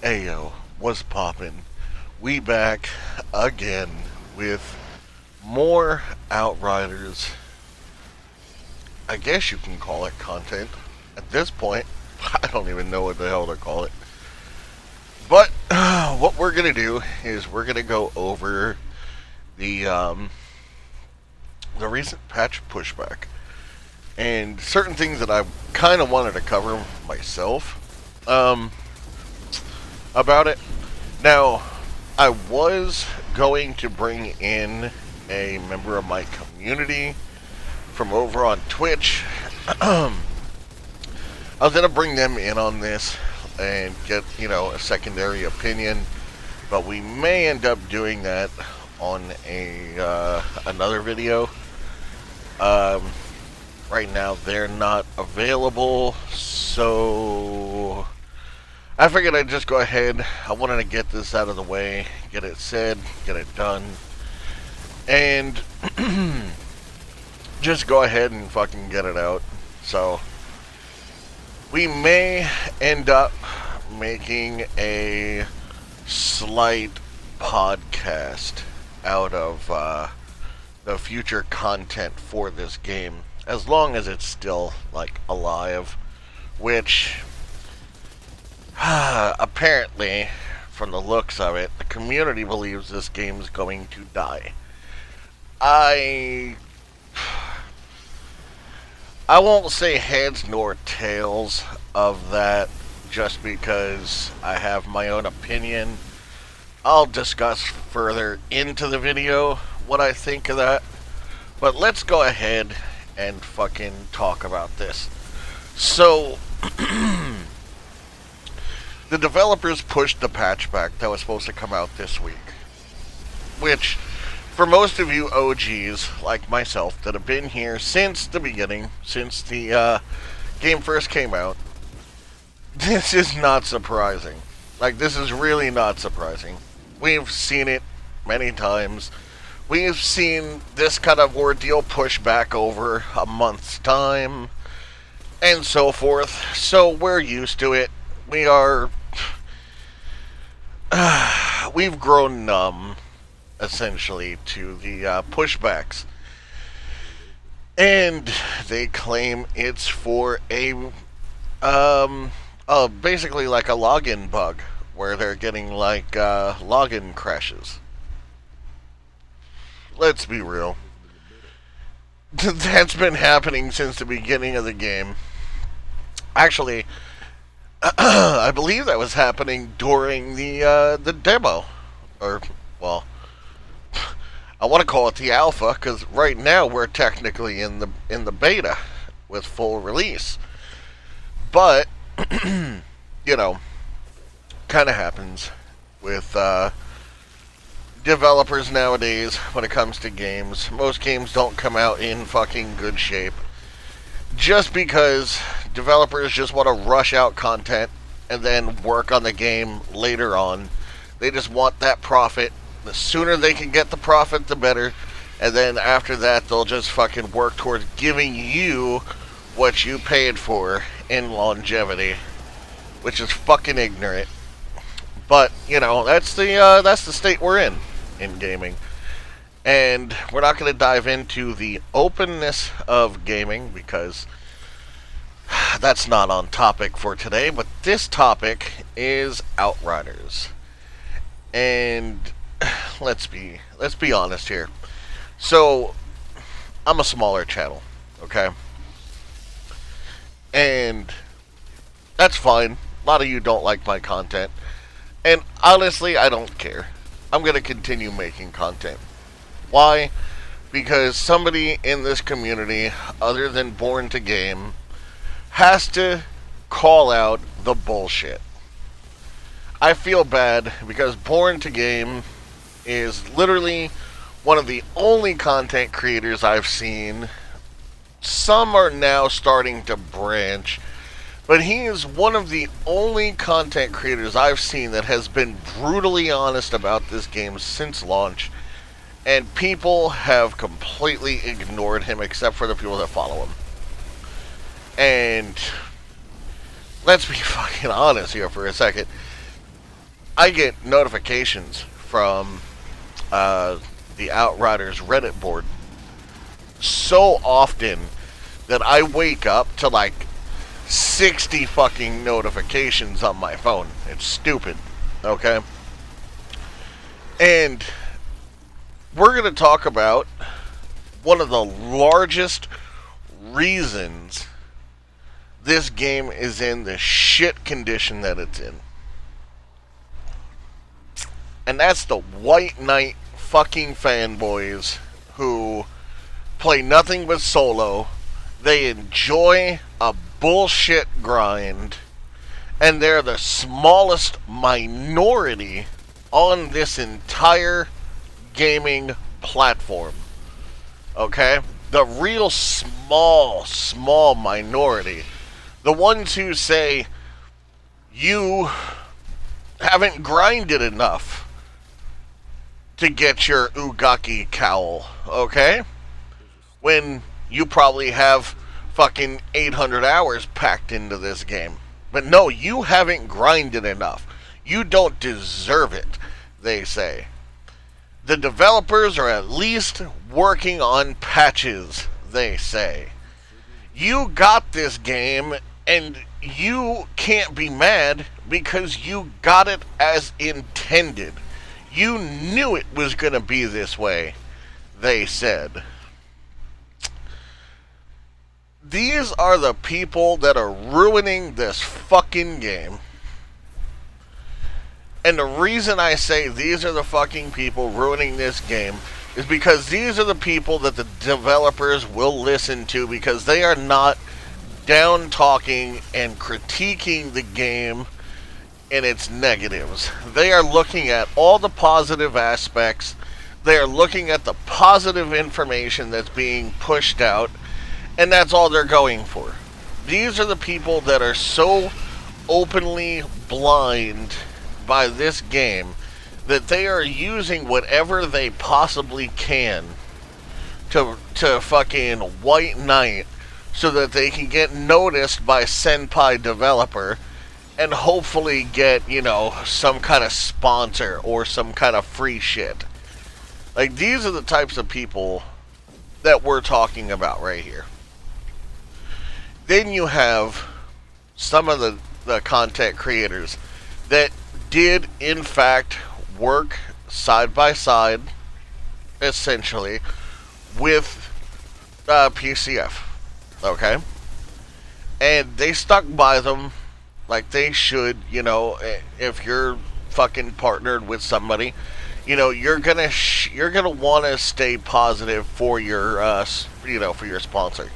Ayo, what's poppin'? We back again with more Outriders. I guess you can call it content. At this point, I don't even know what the hell to call it. But what we're gonna do is we're gonna go over the the recent patch pushback and certain things that I kind of wanted to cover myself about it. Now, I was going to bring in a member of my community from over on Twitch. I was going to bring them in on this and get, a secondary opinion, but we may end up doing that on another video. Right now, they're not available, so I figured I'd just go ahead. I wanted to get this out of the way, get it said, get it done, and just go ahead and fucking get it out. So we may end up making a slight podcast out of the future content for this game, as long as it's still alive, which apparently, from the looks of it, the community believes this game is going to die. I won't say heads nor tails of that, just because I have my own opinion. I'll discuss further into the video what I think of that. But let's go ahead and fucking talk about this. So, the developers pushed the patch back that was supposed to come out this week. Which, for most of you OGs, like myself, that have been here since the beginning, since the game first came out, this is not surprising. This is really not surprising. We've seen it many times. We've seen this kind of ordeal push back over a month's time, and so forth. So we're used to it. We've grown numb, essentially, to the pushbacks. And they claim it's for basically like a login bug, where they're getting login crashes. Let's be real. That's been happening since the beginning of the game. Actually, I believe that was happening during the demo, or, well, I want to call it the alpha, because right now we're technically in the beta with full release. But kind of happens with developers nowadays when it comes to games. Most games don't come out in fucking good shape, just because developers just want to rush out content and then work on the game later on. They just want that profit. The sooner they can get the profit, the better. And then after that, they'll just fucking work towards giving you what you paid for in longevity, which is fucking ignorant. But that's the state we're in gaming. And we're not going to dive into the openness of gaming, because that's not on topic for today. But this topic is Outriders. And let's be honest here. So, I'm a smaller channel, okay? And that's fine. A lot of you don't like my content. And honestly, I don't care. I'm going to continue making content. Why? Because somebody in this community, other than Born to Game, has to call out the bullshit. I feel bad because Born to Game is literally one of the only content creators I've seen. Some are now starting to branch, but he is one of the only content creators I've seen that has been brutally honest about this game since launch, and people have completely ignored him except for the people that follow him. And let's be fucking honest here for a second. I get notifications from the Outriders Reddit board so often that I wake up to like 60 fucking notifications on my phone. It's stupid. Okay? And we're going to talk about one of the largest reasons this game is in the shit condition that it's in. And that's the White Knight fucking fanboys who play nothing but solo. They enjoy a bullshit grind. And they're the smallest minority on this entire gaming platform. Okay? The real small minority. The ones who say, you haven't grinded enough to get your Ugaki cowl, okay? When you probably have fucking 800 hours packed into this game. But no, you haven't grinded enough. You don't deserve it, they say. The developers are at least working on patches, they say. You got this game, and you can't be mad because you got it as intended. You knew it was going to be this way, they said. These are the people that are ruining this fucking game. And the reason I say these are the fucking people ruining this game is because these are the people that the developers will listen to, because they are not down talking and critiquing the game in its negatives. They are looking at all the positive aspects. They are looking at the positive information that's being pushed out, and that's all they're going for. These are the people that are so openly blind by this game that they are using whatever they possibly can to fucking White Knight so that they can get noticed by Senpai Developer and hopefully get, you know, some kind of sponsor or some kind of free shit. Like, these are the types of people that we're talking about right here. Then you have some of the content creators that did, in fact, work side by side, essentially, with PCF. Okay? And they stuck by them like they should. You know, if you're fucking partnered with somebody, you know, you're gonna want to stay positive for your for your sponsor,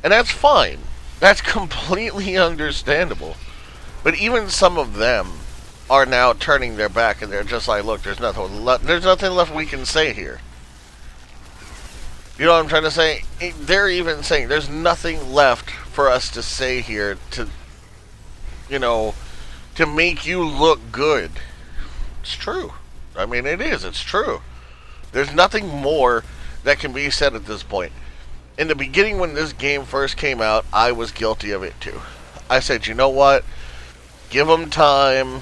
and that's fine. That's completely understandable. But even some of them are now turning their back, and they're just like, look, there's nothing left we can say here. You know what I'm trying to say? They're even saying there's nothing left for us to say here to, you know, to make you look good. It's true. I mean, it is. It's true. There's nothing more that can be said at this point. In the beginning, when this game first came out, I was guilty of it too. I said, you know what? Give them time.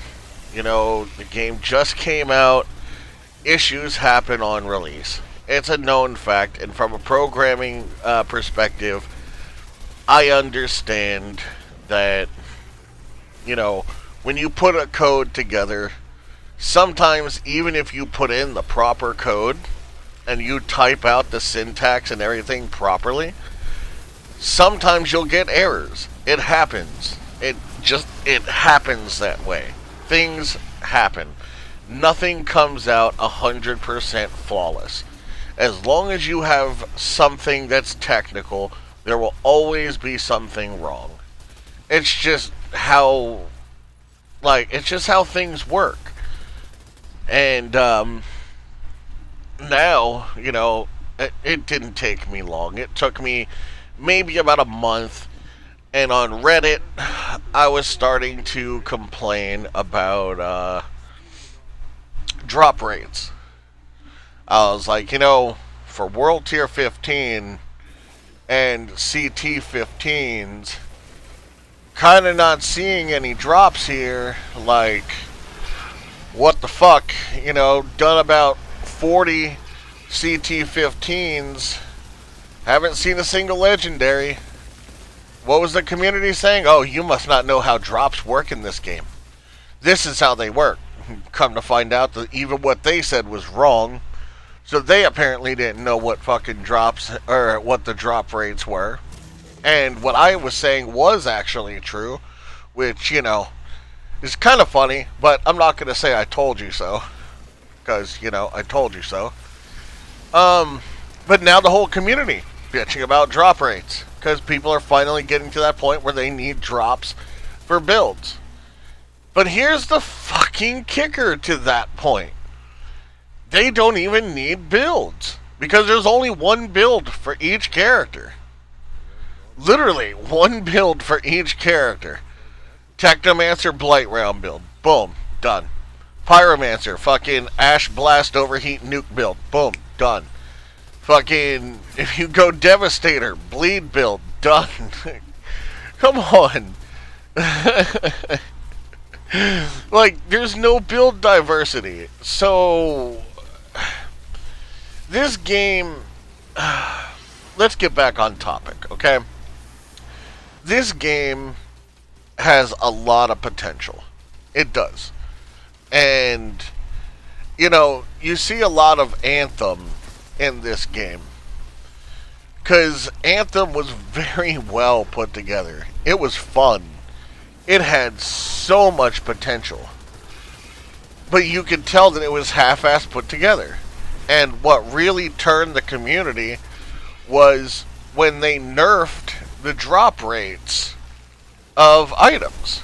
You know, the game just came out. Issues happen on release. It's a known fact, and from a programming perspective, I understand that, you know, when you put a code together, sometimes even if you put in the proper code and you type out the syntax and everything properly, sometimes you'll get errors. It happens. It happens that way. Things happen. Nothing comes out 100% flawless. As long as you have something that's technical, there will always be something wrong. It's just how things work. And now, you know, it didn't take me long. It took me maybe about a month. And on Reddit, I was starting to complain about drop rates. I was like, you know, for World Tier 15 and CT 15s, kind of not seeing any drops here. Like, what the fuck, done about 40 CT-15s, haven't seen a single legendary. What was the community saying? Oh, you must not know how drops work in this game. This is how they work. Come to find out that even what they said was wrong. So they apparently didn't know what fucking drops, or what the drop rates were. And what I was saying was actually true, which, is kind of funny, but I'm not going to say I told you so. Because, I told you so. But now the whole community bitching about drop rates. Because people are finally getting to that point where they need drops for builds. But here's the fucking kicker to that point. They don't even need builds. Because there's only one build for each character. Literally, one build for each character. Technomancer Blight Round build. Boom. Done. Pyromancer. Fucking Ash Blast Overheat Nuke build. Boom. Done. Fucking, if you go Devastator, Bleed build. Done. Come on. Like, there's no build diversity. So, this game, let's get back on topic, okay? This game has a lot of potential. It does. And, you see a lot of Anthem in this game. Because Anthem was very well put together. It was fun. It had so much potential. But you could tell that it was half-assed put together. And what really turned the community was when they nerfed the drop rates of items.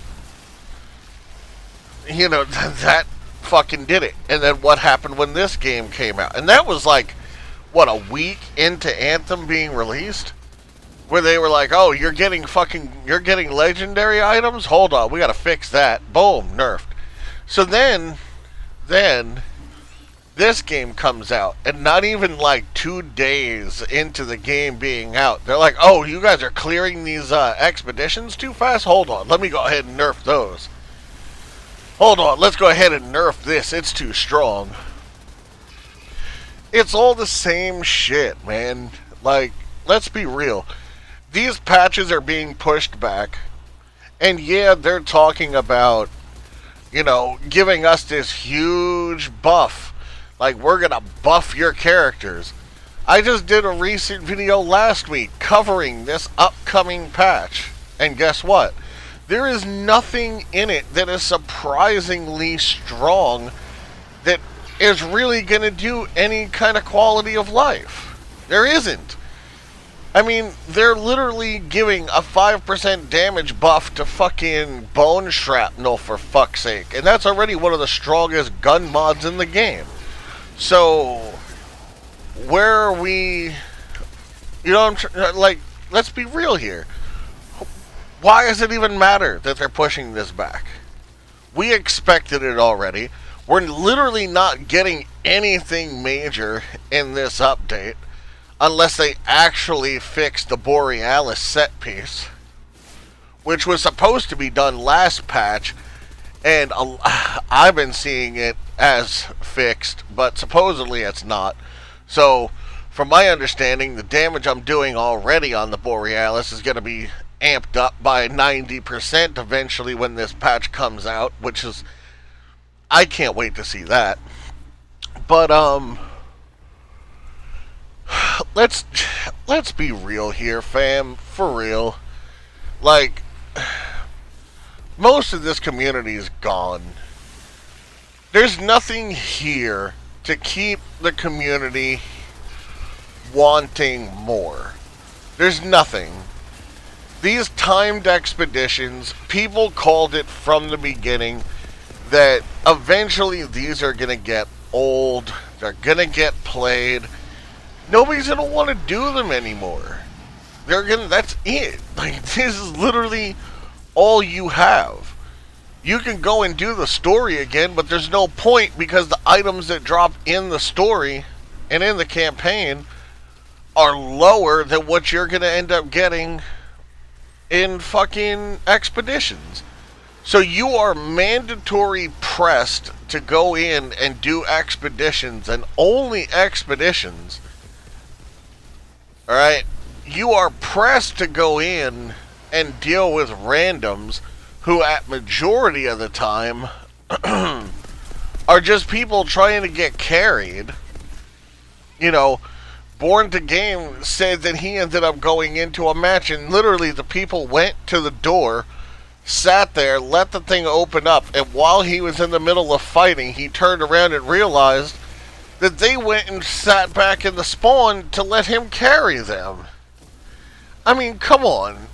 That fucking did it. And then what happened when this game came out? And that was like, what, a week into Anthem being released? Where they were like, oh, you're getting legendary items? Hold on, we gotta fix that. Boom, nerfed. So then, this game comes out, and not even like 2 days into the game being out, they're like, oh, you guys are clearing these expeditions too fast? Hold on, let me go ahead and nerf those. Hold on, let's go ahead and nerf this, it's too strong. It's all the same shit, man. Like, let's be real. These patches are being pushed back. And yeah, they're talking about, giving us this huge buff. Like, we're gonna buff your characters. I just did a recent video last week covering this upcoming patch. And guess what? There is nothing in it that is surprisingly strong that is really gonna do any kind of quality of life. There isn't. I mean, they're literally giving a 5% damage buff to fucking bone shrapnel, for fuck's sake. And that's already one of the strongest gun mods in the game. So, where are we... let's be real here. Why does it even matter that they're pushing this back? We expected it already. We're literally not getting anything major in this update. Unless they actually fix the Borealis set piece, which was supposed to be done last patch, and I've been seeing it as fixed, but supposedly it's not. So, from my understanding, the damage I'm doing already on the Borealis is going to be amped up by 90% eventually when this patch comes out, which is, I can't wait to see that. But, let's be real here, fam. For real. Like, most of this community is gone. There's nothing here to keep the community wanting more. There's nothing. These timed expeditions, people called it from the beginning that eventually these are going to get old. They're going to get played. Nobody's going to want to do them anymore. That's it. Like, this is literally all you have. You can go and do the story again, but there's no point because the items that drop in the story and in the campaign are lower than what you're going to end up getting in fucking expeditions. So you are mandatory pressed to go in and do expeditions, and only expeditions. Alright? You are pressed to go in and deal with randoms who, at majority of the time, are just people trying to get carried. You know, Born to Game said that he ended up going into a match and literally the people went to the door, sat there, let the thing open up, and while he was in the middle of fighting, he turned around and realized that they went and sat back in the spawn to let him carry them. I mean, come on.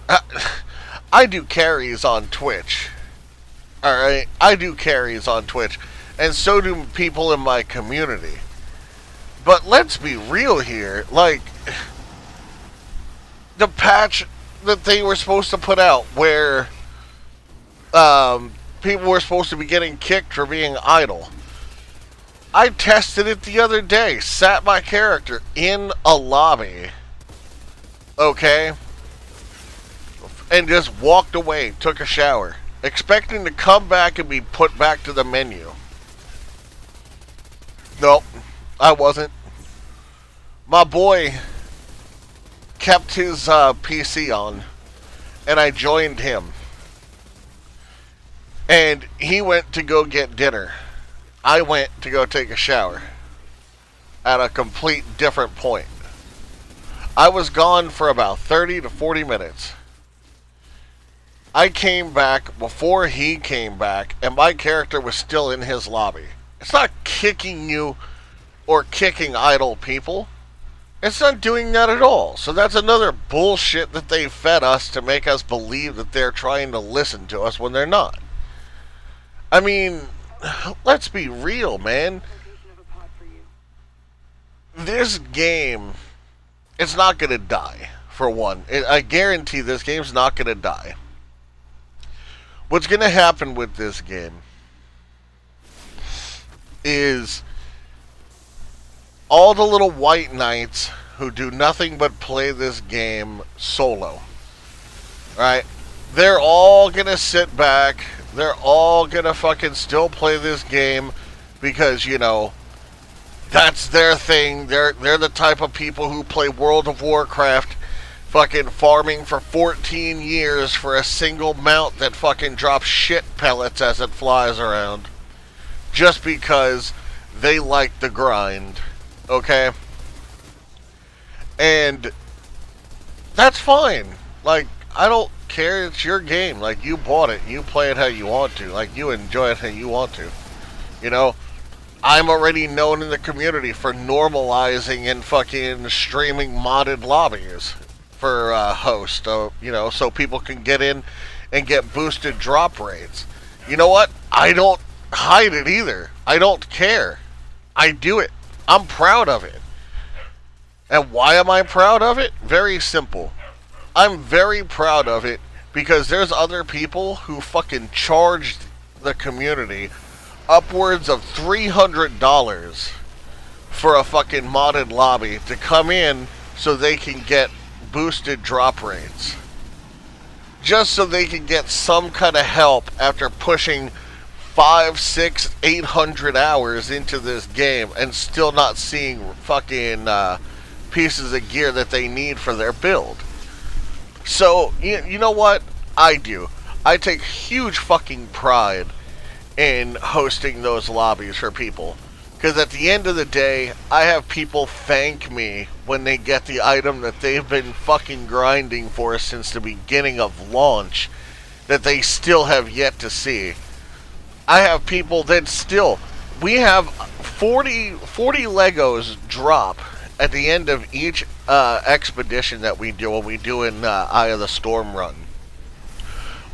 I do carries on Twitch. Alright? I do carries on Twitch. And so do people in my community. But let's be real here. Like, the patch that they were supposed to put out where people were supposed to be getting kicked for being idle. I tested it the other day. Sat my character in a lobby. Okay? And just walked away. Took a shower. Expecting to come back and be put back to the menu. Nope. I wasn't. My boy kept his PC on. And I joined him. And he went to go get dinner. I went to go take a shower. At a complete different point. I was gone for about 30 to 40 minutes. I came back before he came back, and my character was still in his lobby. It's not kicking you or kicking idle people. It's not doing that at all. So that's another bullshit that they fed us to make us believe that they're trying to listen to us when they're not. I mean, let's be real, man. This game, it's not going to die, for one. I guarantee this game's not going to die. What's going to happen with this game is all the little white knights who do nothing but play this game solo, right? They're all going to sit back. They're all going to fucking still play this game because, you know, that's their thing. They're the type of people who play World of Warcraft fucking farming for 14 years for a single mount that fucking drops shit pellets as it flies around. Just because they like the grind. Okay? And that's fine. Like, I don't care. It's your game. Like, you bought it. You play it how you want to. Like, you enjoy it how you want to. You know? I'm already known in the community for normalizing and fucking streaming modded lobbies for host. You know, so people can get in and get boosted drop rates. You know what? I don't hide it either. I don't care. I do it. I'm proud of it. And why am I proud of it? Very simple. I'm very proud of it because there's other people who fucking charged the community upwards of $300 for a fucking modded lobby to come in so they can get boosted drop rates. Just so they can get some kind of help after pushing 5, 6, 800 hours into this game and still not seeing fucking pieces of gear that they need for their build. So, you know what? I do. I take huge fucking pride in hosting those lobbies for people. Because at the end of the day, I have people thank me when they get the item that they've been fucking grinding for since the beginning of launch that they still have yet to see. I have people that still... We have 40 Legos drop at the end of each expedition that we do when we do in Eye of the Storm run.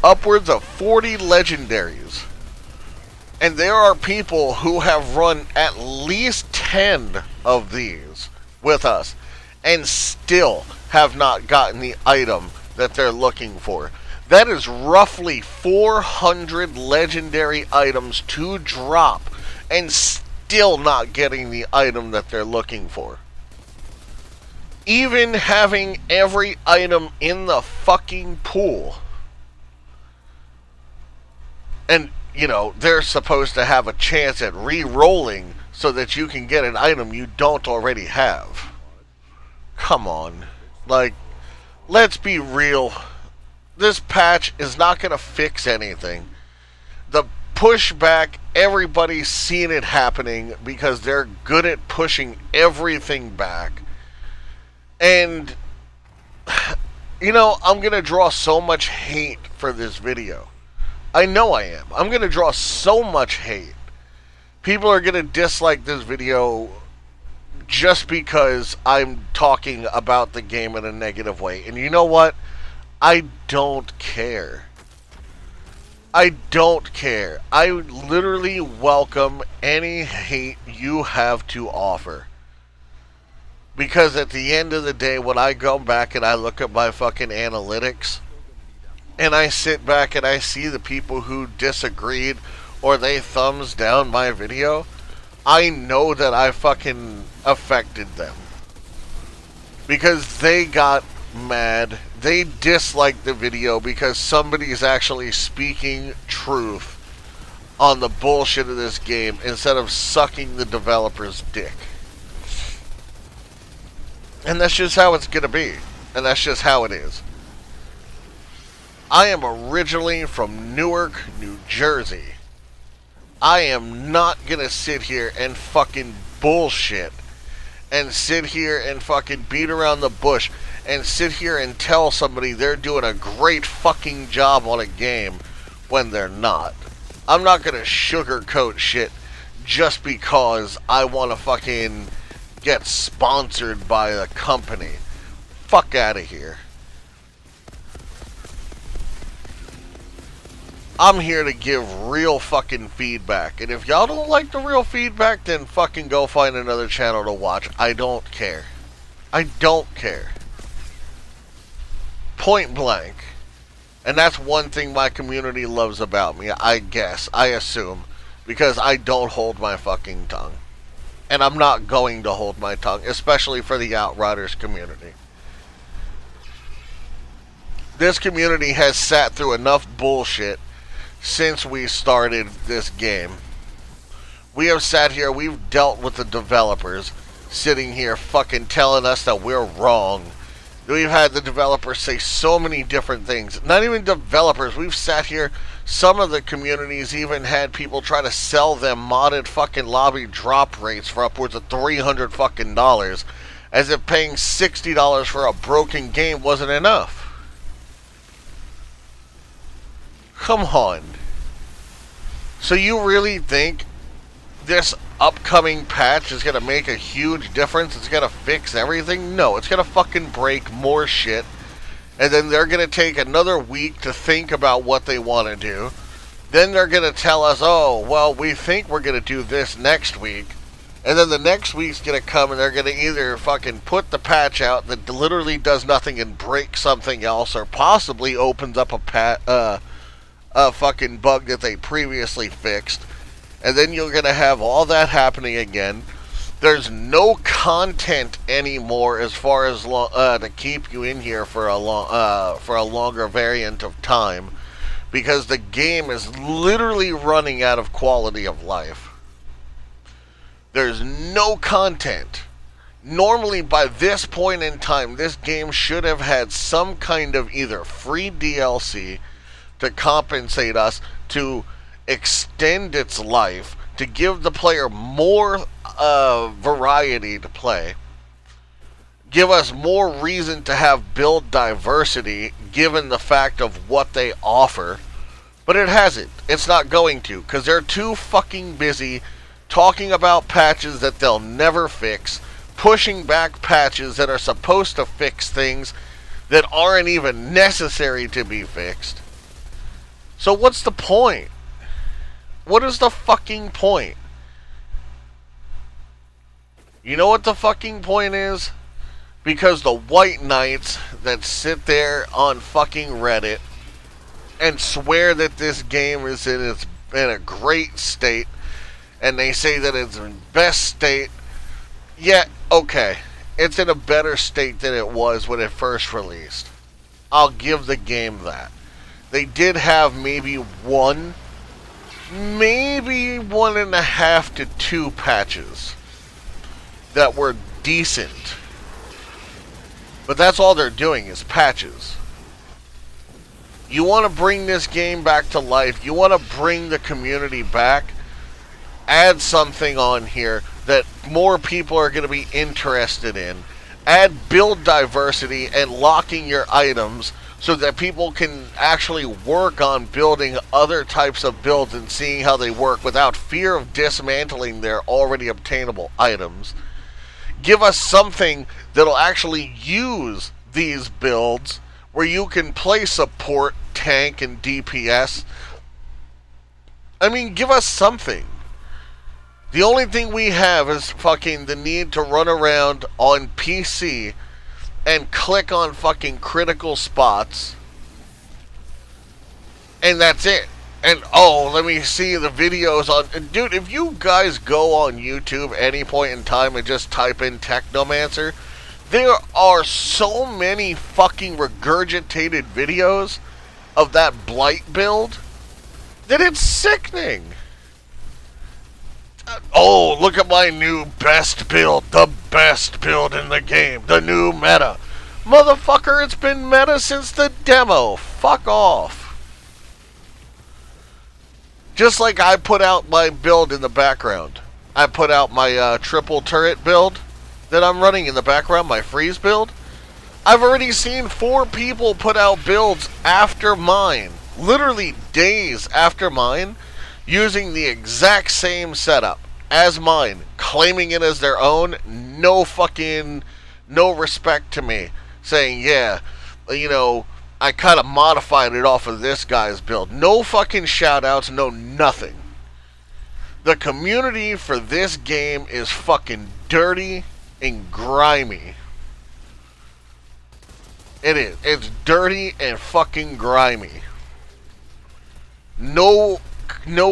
Upwards of 40 legendaries. And there are people who have run at least 10 of these with us and still have not gotten the item that they're looking for. That is roughly 400 legendary items to drop and still not getting the item that they're looking for. Even having every item in the fucking pool. And, you know, they're supposed to have a chance at re-rolling so that you can get an item you don't already have. Come on. Like, let's be real. This patch is not going to fix anything. The pushback, everybody's seen it happening because they're good at pushing everything back. And, you know, I'm going to draw so much hate for this video. I know I am. I'm going to draw so much hate. People are going to dislike this video just because I'm talking about the game in a negative way. And you know what? I don't care. I don't care. I literally welcome any hate you have to offer. Because at the end of the day, when I go back and I look at my fucking analytics, and I sit back and I see the people who disagreed or they thumbs down my video, I know that I fucking affected them. Because they got mad. They disliked the video because somebody's actually speaking truth on the bullshit of this game instead of sucking the developer's dick. And that's just how it's gonna be. And that's just how it is. I am originally from Newark, New Jersey. I am not gonna sit here and fucking bullshit and sit here and fucking beat around the bush and sit here and tell somebody they're doing a great fucking job on a game when they're not. I'm not gonna sugarcoat shit just because I want to fucking get sponsored by a company. Fuck out of here. I'm here to give real fucking feedback. And if y'all don't like the real feedback, then fucking go find another channel to watch. I don't care. I don't care. Point blank. And that's one thing my community loves about me, I guess. I assume. Because I don't hold my fucking tongue. And I'm not going to hold my tongue. Especially for the Outriders community. This community has sat through enough bullshit since we started this game. We have sat here, we've dealt with the developers sitting here fucking telling us that we're wrong. We've had the developers say so many different things. Not even developers, we've sat here, some of the communities even had people try to sell them modded fucking lobby drop rates for upwards of $300 fucking dollars, as if paying $60 for a broken game wasn't enough. Come on. So you really think this upcoming patch is going to make a huge difference? It's going to fix everything? No, it's going to fucking break more shit. And then they're going to take another week to think about what they want to do. Then they're going to tell us, oh, well, we think we're going to do this next week. And then the next week's going to come and they're going to either fucking put the patch out that literally does nothing and break something else, or possibly opens up a fucking bug that they previously fixed. And then you're going to have all that happening again. There's no content anymore as far as to keep you in here for a longer variant of time, because the game is literally running out of quality of life. There's no content. Normally by this point in time, this game should have had some kind of either free DLC to compensate us, to extend its life, to give the player more variety to play, give us more reason to have build diversity given the fact of what they offer. But it hasn't. It's not going to, because they're too fucking busy talking about patches that they'll never fix, pushing back patches that are supposed to fix things that aren't even necessary to be fixed. So what's the point? What is the fucking point? You know what the fucking point is? Because the white knights that sit there on fucking Reddit and swear that this game is in a great state, and they say that it's in best state, yeah, okay, it's in a better state than it was when it first released. I'll give the game that. They did have maybe one maybe 1.5 to 2 patches that were decent. But that's all they're doing is patches. You want to bring this game back to life. You want to bring the community back. Add something on here that more people are going to be interested in. Add build diversity and locking your items so that people can actually work on building other types of builds and seeing how they work without fear of dismantling their already obtainable items. Give us something that'll actually use these builds where you can play support, tank, and DPS. I mean, give us something. The only thing we have is fucking the need to run around on PC and click on fucking critical spots. And that's it. And, oh, let me see the videos on... Dude, if you guys go on YouTube any point in time and just type in Technomancer, there are so many fucking regurgitated videos of that Blight build that it's sickening. Oh, look at my new best build. The best build in the game. The new meta. Motherfucker, it's been meta since the demo. Fuck off. Just like I put out my build in the background. I put out my triple turret build that I'm running in the background, my freeze build. I've already seen 4 people put out builds after mine. Literally days after mine. Using the exact same setup as mine, claiming it as their own, no respect to me, saying, yeah, you know, I kind of modified it off of this guy's build. No fucking shoutouts, no nothing. The community for this game is fucking dirty and grimy. It is. It's dirty and fucking grimy. No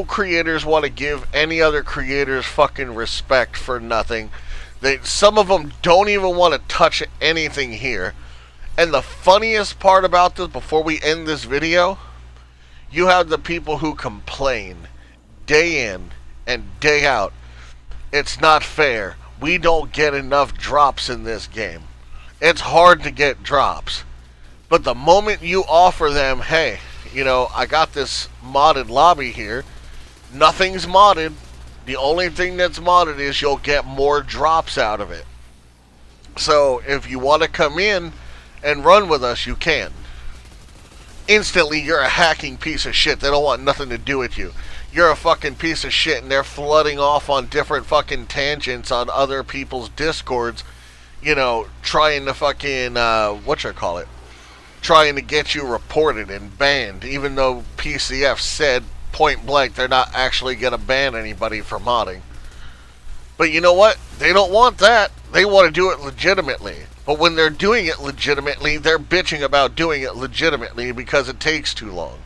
creators want to give any other creators fucking respect for nothing. Some of them don't even want to touch anything here. And the funniest part about this, before we end this video, you have the people who complain day in and day out. It's not fair. We don't get enough drops in this game. It's hard to get drops. But the moment you offer them, hey, you know, I got this modded lobby here. Nothing's modded. The only thing that's modded is you'll get more drops out of it. So if you want to come in and run with us, you can. Instantly, you're a hacking piece of shit. They don't want nothing to do with you. You're a fucking piece of shit, and they're flooding off on different fucking tangents on other people's discords, you know, trying to fucking, trying to get you reported and banned, even though PCF said point blank they're not actually going to ban anybody for modding. But you know what? They don't want that. They want to do it legitimately. But when they're doing it legitimately, they're bitching about doing it legitimately because it takes too long.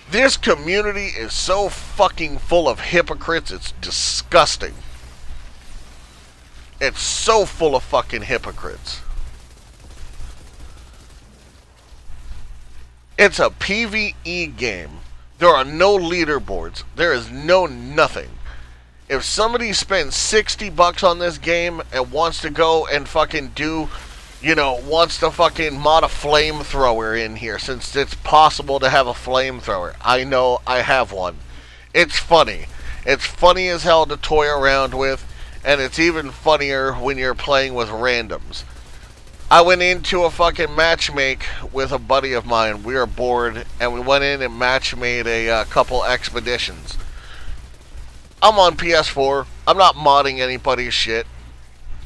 This community is so fucking full of hypocrites, it's disgusting. It's so full of fucking hypocrites. It's a PvE game. There are no leaderboards. There is no nothing. If somebody spends $60 on this game and wants to go and fucking do, you know, wants to fucking mod a flamethrower in here, since it's possible to have a flamethrower. I know I have one. It's funny. It's funny as hell to toy around with, and it's even funnier when you're playing with randoms. I went into a fucking matchmake with a buddy of mine. We were bored, and we went in and matchmade a couple expeditions. I'm on PS4. I'm not modding anybody's shit.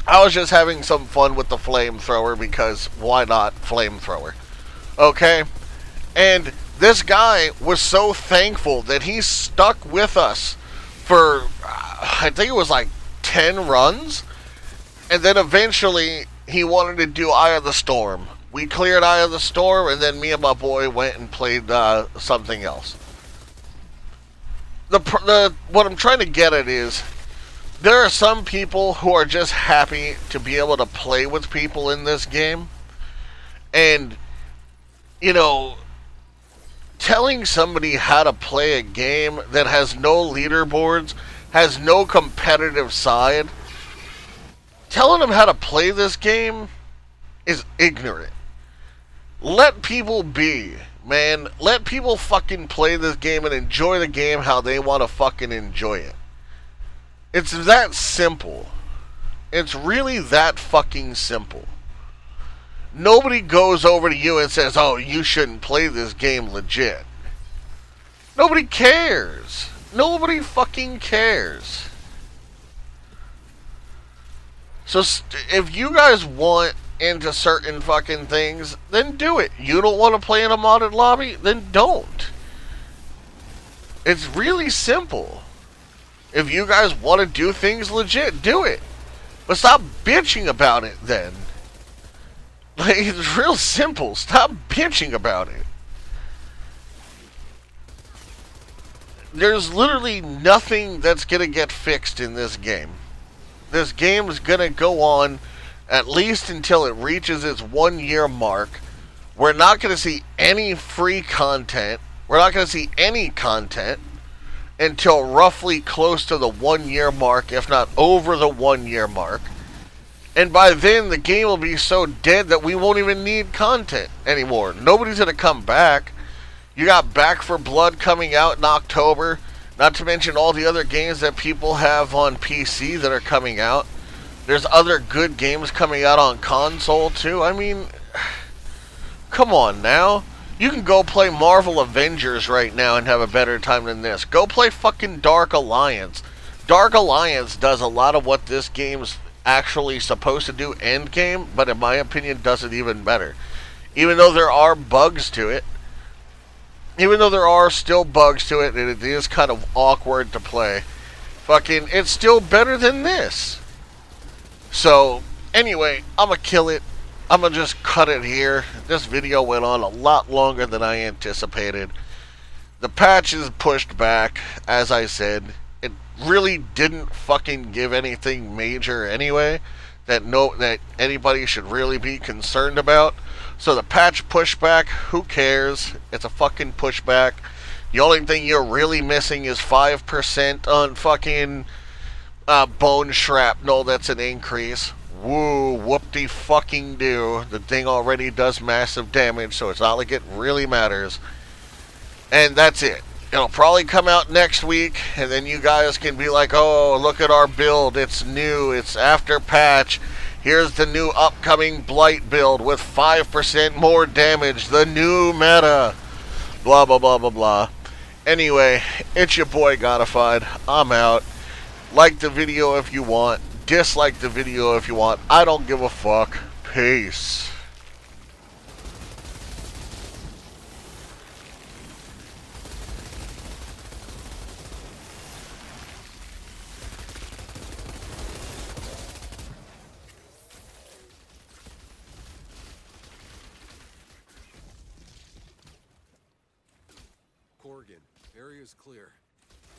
I was just having some fun with the flamethrower because why not flamethrower? Okay? And this guy was so thankful that he stuck with us for, I think it was like 10 runs. And then eventually he wanted to do Eye of the Storm. We cleared Eye of the Storm, and then me and my boy went and played something else. What I'm trying to get at is, there are some people who are just happy to be able to play with people in this game. And, you know, telling somebody how to play a game that has no leaderboards, has no competitive side, telling them how to play this game is ignorant. Let people be, man. Let people fucking play this game and enjoy the game how they want to fucking enjoy it. It's that simple. It's really that fucking simple. Nobody goes over to you and says, oh, you shouldn't play this game legit. Nobody cares. Nobody fucking cares. So if you guys want into certain fucking things, then do it. You don't want to play in a modded lobby? Then don't. It's really simple. If you guys want to do things legit, do it. But stop bitching about it then. Like, it's real simple. Stop bitching about it. There's literally nothing that's going to get fixed in this game. This game is going to go on at least until it reaches its 1 year mark. We're not going to see any free content. We're not going to see any content until roughly close to the 1 year mark, if not over the 1 year mark. And by then, the game will be so dead that we won't even need content anymore. Nobody's going to come back. You got Back for Blood coming out in October. Not to mention all the other games that people have on PC that are coming out. There's other good games coming out on console, too. I mean, come on now. You can go play Marvel Avengers right now and have a better time than this. Go play fucking Dark Alliance. Dark Alliance does a lot of what this game's actually supposed to do endgame, but in my opinion does it even better. Even though there are bugs to it, even though there are still bugs to it and it is kind of awkward to play, fucking it's still better than this. So anyway, I'm gonna kill it. I'm gonna just cut it here. This video went on a lot longer than I anticipated. The patch is pushed back, as I said. It really didn't fucking give anything major anyway that anybody should really be concerned about. So the patch pushback, who cares? It's a fucking pushback. The only thing you're really missing is 5% on fucking bone shrapnel. That's an increase. Woo, whoop-de fucking do. The thing already does massive damage, so it's not like it really matters. And that's it. It'll probably come out next week, and then you guys can be like, oh, look at our build. It's new. It's after patch. Here's the new upcoming Blight build with 5% more damage. The new meta. Blah, blah, blah, blah, blah. Anyway, it's your boy Godified. I'm out. Like the video if you want. Dislike the video if you want. I don't give a fuck. Peace. Corrigan, area's clear.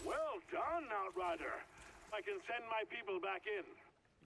Well done, Outrider. I can send my people back in.